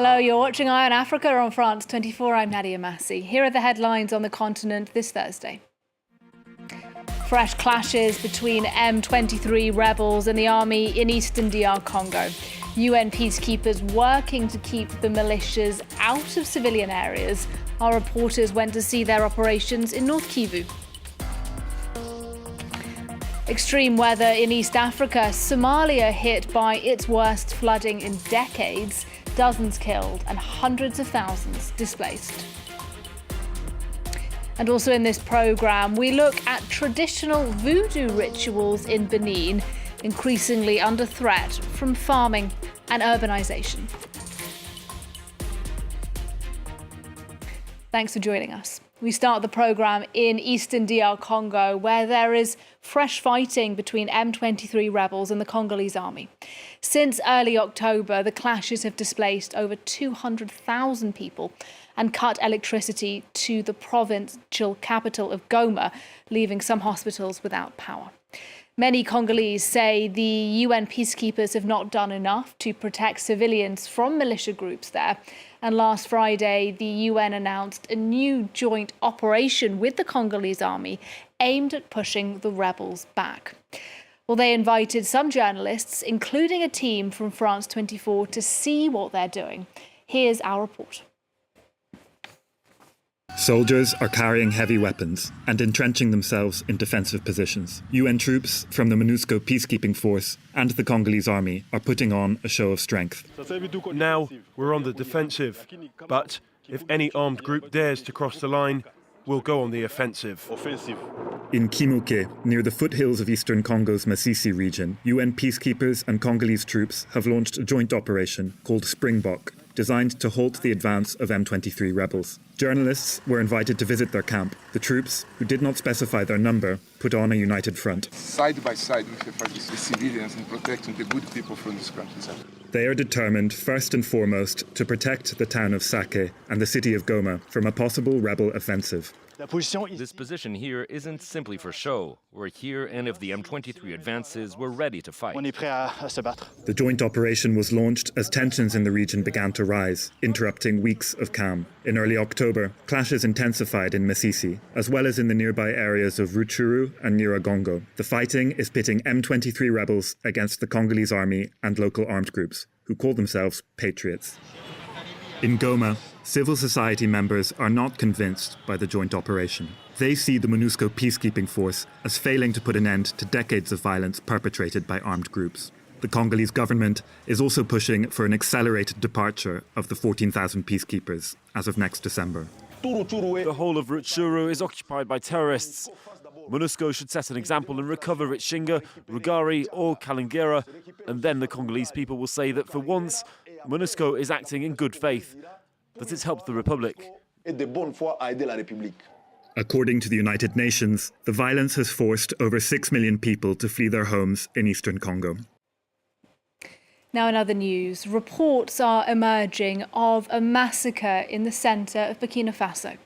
Hello, you're watching Eye on Africa on France 24. I'm Nadia Massi. Here are the headlines on the continent this Thursday. Fresh clashes between M23 rebels and the army in eastern DR Congo. UN peacekeepers working to keep the militias out of civilian areas. Our reporters went to see their operations in North Kivu. Extreme weather in East Africa. Somalia hit by its worst flooding in decades. Dozens killed and hundreds of thousands displaced. And also in this programme, we look at traditional voodoo rituals in Benin, increasingly under threat from farming and urbanisation. Thanks for joining us. We start the programme in eastern DR Congo, where there is fresh fighting between M23 rebels and the Congolese army. Since early October, the clashes have displaced over 200,000 people and cut electricity to the provincial capital of Goma, leaving some hospitals without power. Many Congolese say the UN peacekeepers have not done enough to protect civilians from militia groups there. And last Friday, the UN announced a new joint operation with the Congolese army aimed at pushing the rebels back. Well, they invited some journalists, including a team from France 24, to see what they're doing. Here's our report. Soldiers are carrying heavy weapons and entrenching themselves in defensive positions. UN troops from the MONUSCO peacekeeping force and the Congolese army are putting on a show of strength. Now we're on the defensive, but if any armed group dares to cross the line, we'll go on the offensive. In Kimuke, near the foothills of eastern Congo's Masisi region, UN peacekeepers and Congolese troops have launched a joint operation called Springbok, designed to halt the advance of M23 rebels. Journalists were invited to visit their camp. The troops, who did not specify their number, put on a united front. Side by side, we have fight with the civilians and protecting the good people from this country. They are determined, first and foremost, to protect the town of Sake and the city of Goma from a possible rebel offensive. This position here isn't simply for show. We're here, and if the M23 advances, we're ready to fight. The joint operation was launched as tensions in the region began to rise, interrupting weeks of calm. In early October, clashes intensified in Masisi, as well as in the nearby areas of Rutshuru and Nyiragongo. The fighting is pitting M23 rebels against the Congolese army and local armed groups, who call themselves patriots. In Goma, civil society members are not convinced by the joint operation. They see the MONUSCO peacekeeping force as failing to put an end to decades of violence perpetrated by armed groups. The Congolese government is also pushing for an accelerated departure of the 14,000 peacekeepers as of next December. The whole of Rutshuru is occupied by terrorists. MONUSCO should set an example and recover Ritshinga, Rugari or Kalingera, and then the Congolese people will say that for once, MONUSCO is acting in good faith, that it's helped the Republic. According to the United Nations, the violence has forced over 6 million people to flee their homes in eastern Congo. Now in other news, reports are emerging of a massacre in the centre of Burkina Faso.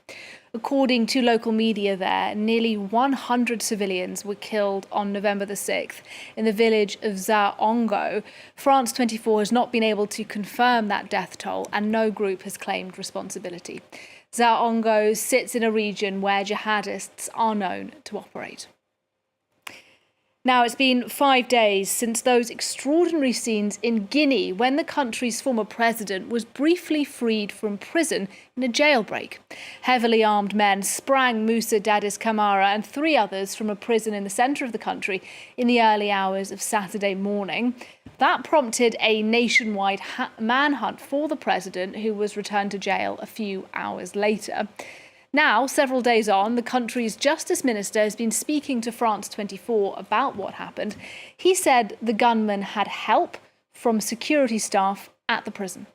According to local media there, nearly 100 civilians were killed on November the 6th in the village of Zaongo. France 24 has not been able to confirm that death toll, and no group has claimed responsibility. Zaongo sits in a region where jihadists are known to operate. Now, it's been 5 days since those extraordinary scenes in Guinea when the country's former president was briefly freed from prison in a jailbreak. Heavily armed men sprang Moussa Dadis Camara and 3 others from a prison in the centre of the country in the early hours of Saturday morning. That prompted a nationwide manhunt for the president, who was returned to jail a few hours later. Now, several days on, the country's justice minister has been speaking to France 24 about what happened. He said the gunman had help from security staff at the prison.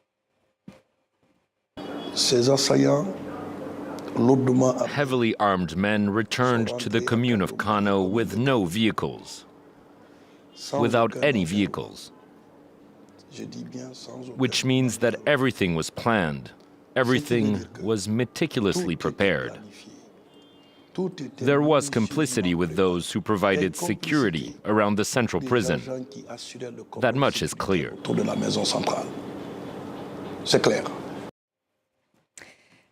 Heavily armed men returned to the commune of Kano with no vehicles, without any vehicles, which means that everything was planned. Everything was meticulously prepared. There was complicity with those who provided security around the central prison. That much is clear. C'est clair.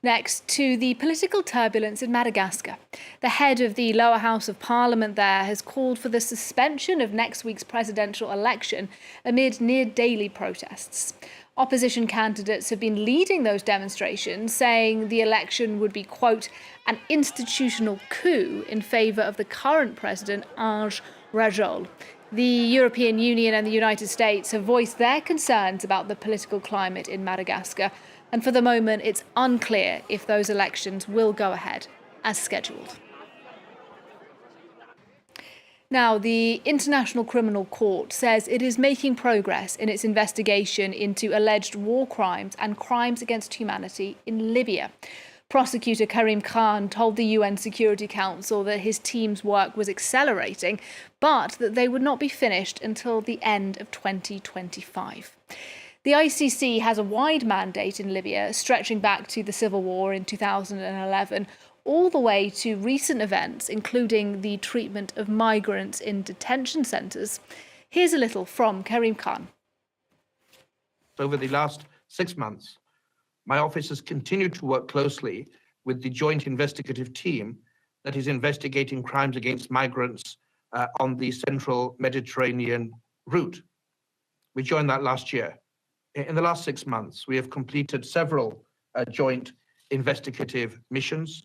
Next, to the political turbulence in Madagascar. The head of the lower house of parliament there has called for the suspension of next week's presidential election amid near-daily protests. Opposition candidates have been leading those demonstrations, saying the election would be, quote, an institutional coup in favour of the current president, Ange Rajol. The European Union and the United States have voiced their concerns about the political climate in Madagascar, and for the moment it's unclear if those elections will go ahead as scheduled. Now, the International Criminal Court says it is making progress in its investigation into alleged war crimes and crimes against humanity in Libya. Prosecutor Karim Khan told the UN Security Council that his team's work was accelerating, but that they would not be finished until the end of 2025. The ICC has a wide mandate in Libya, stretching back to the civil war in 2011, all the way to recent events, including the treatment of migrants in detention centres. Here's a little from Karim Khan. Over the last 6 months, my office has continued to work closely with the joint investigative team that is investigating crimes against migrants on the central Mediterranean route. We joined that last year. In the last 6 months, we have completed several joint investigative missions.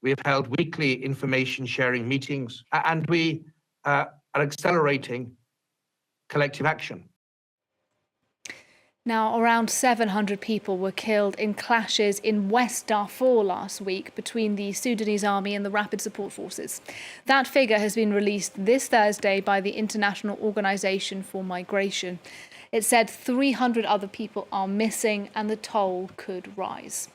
We have held weekly information sharing meetings, and we are accelerating collective action. Now, around 700 people were killed in clashes in West Darfur last week between the Sudanese army and the Rapid Support Forces. That figure has been released this Thursday by the International Organization for Migration. It said 300 other people are missing and the toll could rise.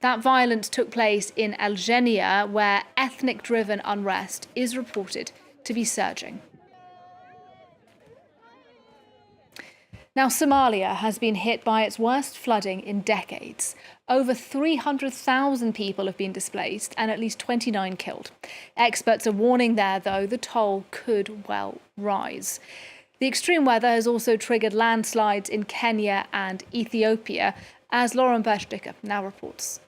That violence took place in Algeria, where ethnic-driven unrest is reported to be surging. Now, Somalia has been hit by its worst flooding in decades. Over 300,000 people have been displaced and at least 29 killed. Experts are warning there, though, the toll could well rise. The extreme weather has also triggered landslides in Kenya and Ethiopia, as Lauren Berschdicker now reports.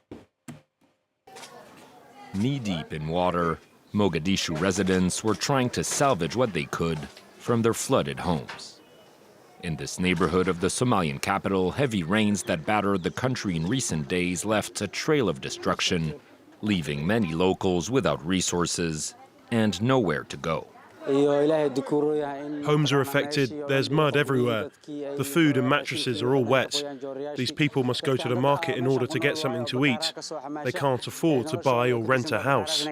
Knee-deep in water, Mogadishu residents were trying to salvage what they could from their flooded homes. In this neighborhood of the Somalian capital, heavy rains that battered the country in recent days left a trail of destruction, leaving many locals without resources and nowhere to go. Homes are affected, there's mud everywhere. The food and mattresses are all wet. These people must go to the market in order to get something to eat. They can't afford to buy or rent a house.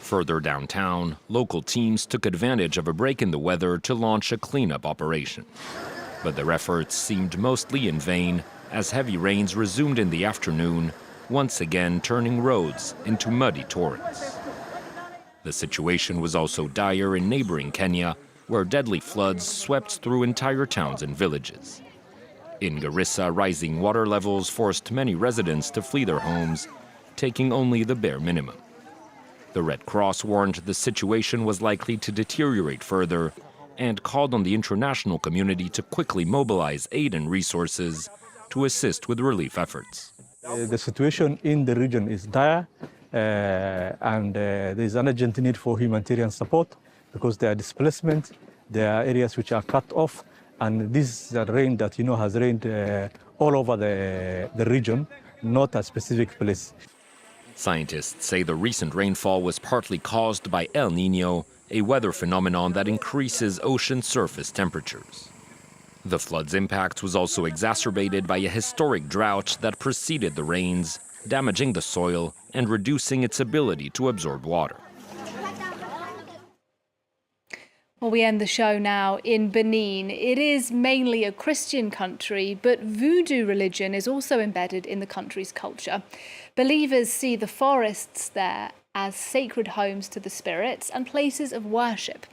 Further downtown, local teams took advantage of a break in the weather to launch a cleanup operation. But their efforts seemed mostly in vain as heavy rains resumed in the afternoon, once again turning roads into muddy torrents. The situation was also dire in neighboring Kenya, where deadly floods swept through entire towns and villages. In Garissa, rising water levels forced many residents to flee their homes, taking only the bare minimum. The Red Cross warned the situation was likely to deteriorate further and called on the international community to quickly mobilize aid and resources to assist with relief efforts. The situation in the region is dire, and there is an urgent need for humanitarian support because there are displacement, there are areas which are cut off, and this is a rain that has rained all over the region, not a specific place. Scientists say the recent rainfall was partly caused by El Niño, a weather phenomenon that increases ocean surface temperatures. The flood's impact was also exacerbated by a historic drought that preceded the rains, damaging the soil and reducing its ability to absorb water. Well, we end the show now in Benin. It is mainly a Christian country, but voodoo religion is also embedded in the country's culture. Believers see the forests there as sacred homes to the spirits and places of worship.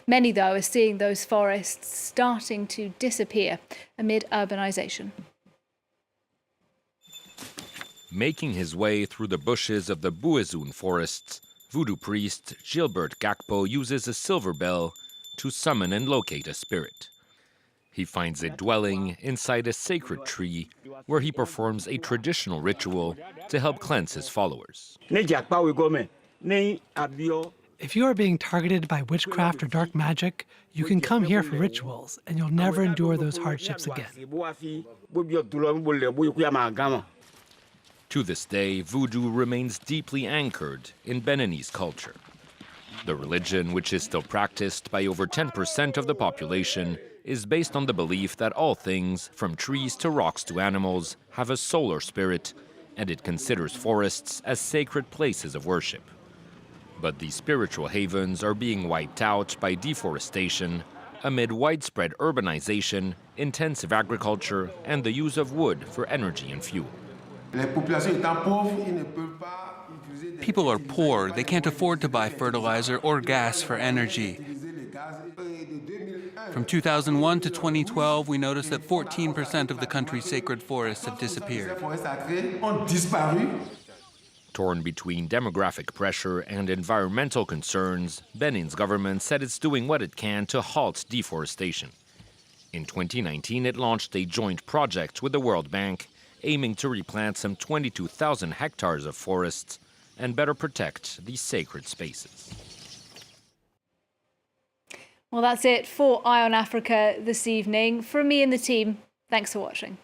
Many, though, are seeing those forests starting to disappear amid urbanization. Making his way through the bushes of the Buezun forests, voodoo priest Gilbert Gakpo uses a silver bell to summon and locate a spirit. He finds a dwelling inside a sacred tree where he performs a traditional ritual to help cleanse his followers. If you are being targeted by witchcraft or dark magic, you can come here for rituals, and you'll never endure those hardships again. To this day, voodoo remains deeply anchored in Beninese culture. The religion, which is still practiced by over 10% of the population, is based on the belief that all things, from trees to rocks to animals, have a solar spirit, and it considers forests as sacred places of worship. But these spiritual havens are being wiped out by deforestation amid widespread urbanization, intensive agriculture, and the use of wood for energy and fuel. People are poor. They can't afford to buy fertilizer or gas for energy. From 2001 to 2012, we noticed that 14% of the country's sacred forests have disappeared. Torn between demographic pressure and environmental concerns, Benin's government said it's doing what it can to halt deforestation. In 2019, it launched a joint project with the World Bank, aiming to replant some 22,000 hectares of forests and better protect these sacred spaces. Well, that's it for Eye on Africa this evening. From me and the team, thanks for watching.